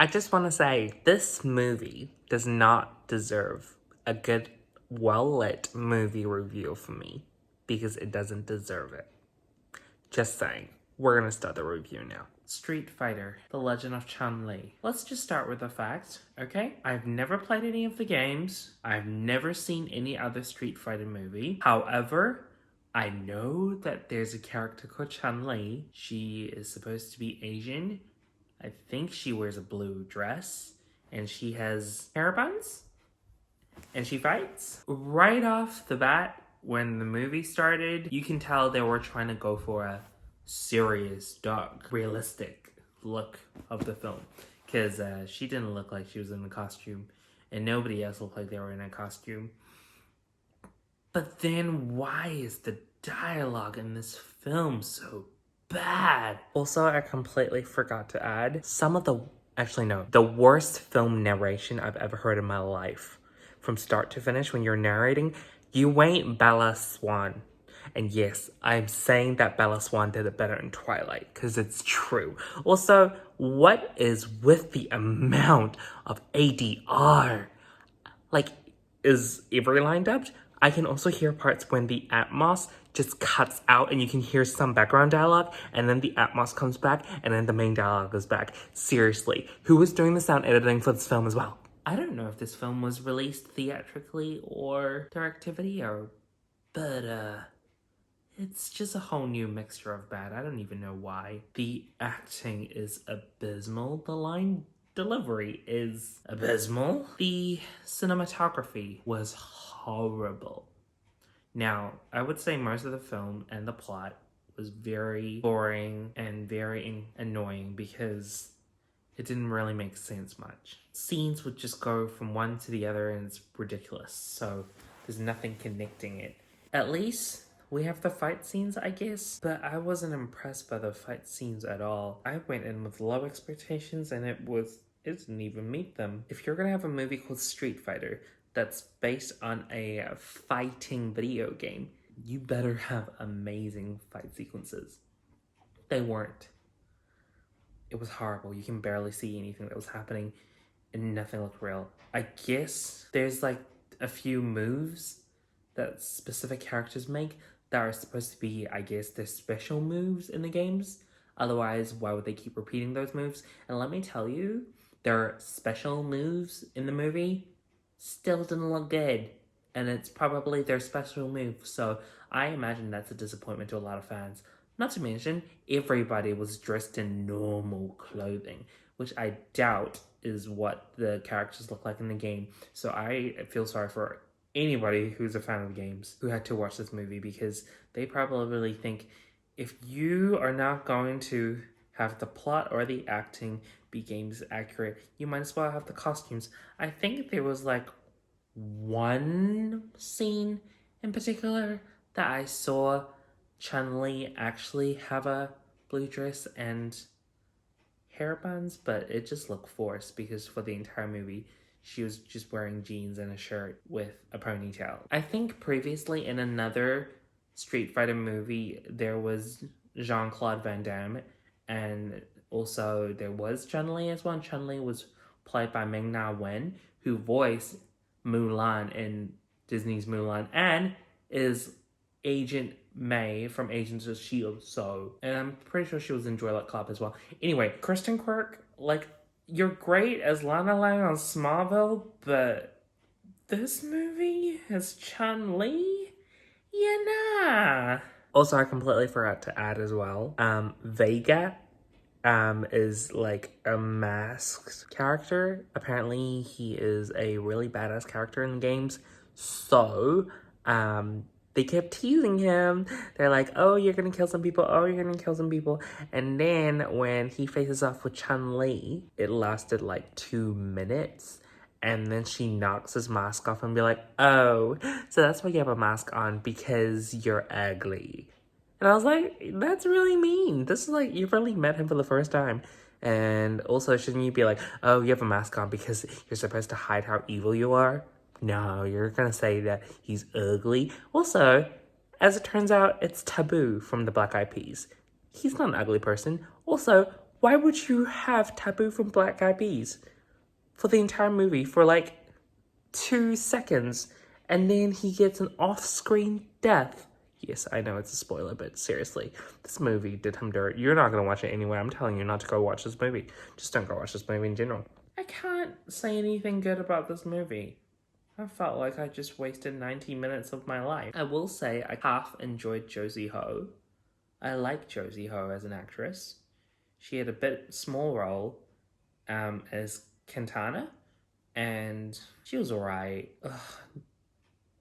I just want to say, this movie does not deserve a good, well-lit movie review from me because it doesn't deserve it. Just saying. We're gonna start the review now. Street Fighter, The Legend of Chun-Li. Let's just start with the facts, okay? I've never played any of the games. I've never seen any other Street Fighter movie. However, I know that there's a character called Chun-Li. She is supposed to be Asian. I think she wears a blue dress. And she has hair buns. And she fights. Right off the bat, when the movie started, you can tell they were trying to go for a serious, dark, realistic look of the film. Because she didn't look like she was in a costume. And nobody else looked like they were in a costume. But then why is the dialogue in this film so bad? Also, I completely forgot to add the worst film narration I've ever heard in my life. From start to finish, when you're narrating, you ain't Bella Swan. And yes, I'm saying that Bella Swan did it better in Twilight, because it's true. Also, what is with the amount of ADR? Like, is every line dubbed? I can also hear parts when the Atmos just cuts out and you can hear some background dialogue, and then the Atmos comes back, and then the main dialogue is back. Seriously, who was doing the sound editing for this film as well? I don't know if this film was released theatrically or direct-to-video, but it's just a whole new mixture of bad. I don't even know why. The acting is abysmal. The line delivery is abysmal. The cinematography was horrible. Now, I would say most of the film and the plot was very boring and very annoying because it didn't really make sense much. Scenes would just go from one to the other and it's ridiculous, so there's nothing connecting it. At least we have the fight scenes, I guess, but I wasn't impressed by the fight scenes at all. I went in with low expectations and it didn't even meet them. If you're gonna have a movie called Street Fighter that's based on a fighting video game, you better have amazing fight sequences. They weren't. It was horrible. You can barely see anything that was happening and nothing looked real. I guess there's like a few moves that specific characters make that are supposed to be, I guess, their special moves in the games. Otherwise, why would they keep repeating those moves? And let me tell you, their special moves in the movie still didn't look good. And it's probably their special move. So I imagine that's a disappointment to a lot of fans. Not to mention, everybody was dressed in normal clothing, which I doubt is what the characters look like in the game. So I feel sorry for anybody who's a fan of the games who had to watch this movie, because they probably really think if you are not going to have the plot or the acting be games accurate, you might as well have the costumes. I think there was like one scene in particular that I saw Chun-Li actually have a blue dress and hair buns, but it just looked forced because for the entire movie she was just wearing jeans and a shirt with a ponytail. I think previously in another Street Fighter movie there was Jean-Claude Van Damme, and also there was Chun-Li as well. Chun-Li was played by Ming-Na Wen, who voiced Mulan in Disney's Mulan and is Agent May from Agents of S.H.I.E.L.D. And I'm pretty sure she was in Joy Luck Club as well. Anyway, Kristen Quirk, like, you're great as Lana Lang on Smallville, but this movie has Chun-Li? Yeah, nah. Also, I completely forgot to add as well, Vega is like a masked character. Apparently he is a really badass character in the games. So, they kept teasing him. They're like, oh, you're gonna kill some people. Oh, you're gonna kill some people. And then when he faces off with Chun-Li, it lasted like 2 minutes. And then she knocks his mask off and be like, oh, so that's why you have a mask on, because you're ugly. And I was like, that's really mean. This is like, you really met him for the first time. And also, shouldn't you be like, oh, you have a mask on because you're supposed to hide how evil you are? No, you're gonna say that he's ugly. Also, as it turns out, it's Taboo from the Black Eyed Peas. He's not an ugly person. Also, Why would you have Taboo from Black Eyed Peas for the entire movie for like 2 seconds, and then he gets an off-screen death? Yes, I know it's a spoiler, but seriously, this movie did him dirt. You're not gonna watch it anyway. I'm telling you not to go watch this movie. Just don't go watch this movie in general. I can't say anything good about this movie. I felt like I just wasted 90 minutes of my life. I will say I half enjoyed Josie Ho. I like Josie Ho as an actress. She had a bit small role as Quintana, and she was alright.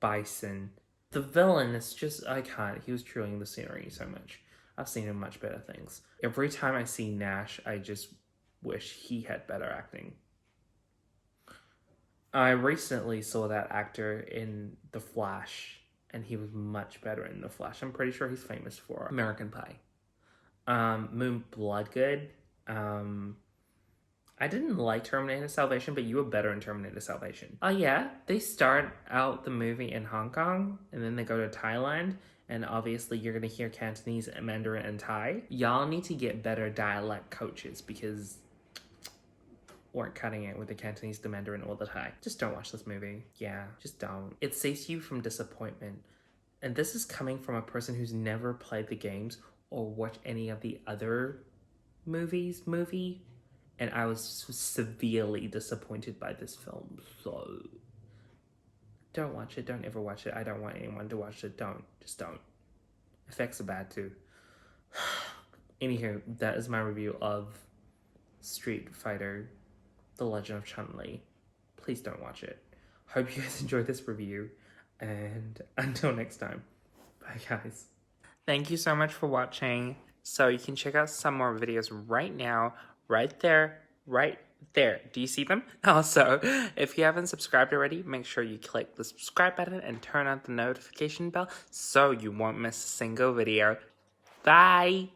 Bison. The villain is just, I can't. He was chewing the scenery so much. I've seen him much better things. Every time I see Nash, I just wish he had better acting. I recently saw that actor in The Flash, and he was much better in The Flash. I'm pretty sure he's famous for American Pie. Moon Bloodgood. I didn't like Terminator Salvation, but you were better in Terminator Salvation. Oh yeah, they start out the movie in Hong Kong, and then they go to Thailand, and obviously you're gonna hear Cantonese, Mandarin, and Thai. Y'all need to get better dialect coaches, because weren't cutting it with the Cantonese, the Mandarin, or the Thai. Just don't watch this movie. Yeah, just don't. It saves you from disappointment. And this is coming from a person who's never played the games or watched any of the other movies, and I was severely disappointed by this film. So don't watch it. Don't ever watch it. I don't want anyone to watch it. Don't. Just don't. Effects are bad too. Anywho, that is my review of Street Fighter The Legend of Chun-Li. Please don't watch it. Hope you guys enjoyed this review, and until next time, bye guys. Thank you so much for watching. So you can check out some more videos right now, right there. Do you see them? Also, if you haven't subscribed already, make sure you click the subscribe button and turn on the notification bell so you won't miss a single video. Bye!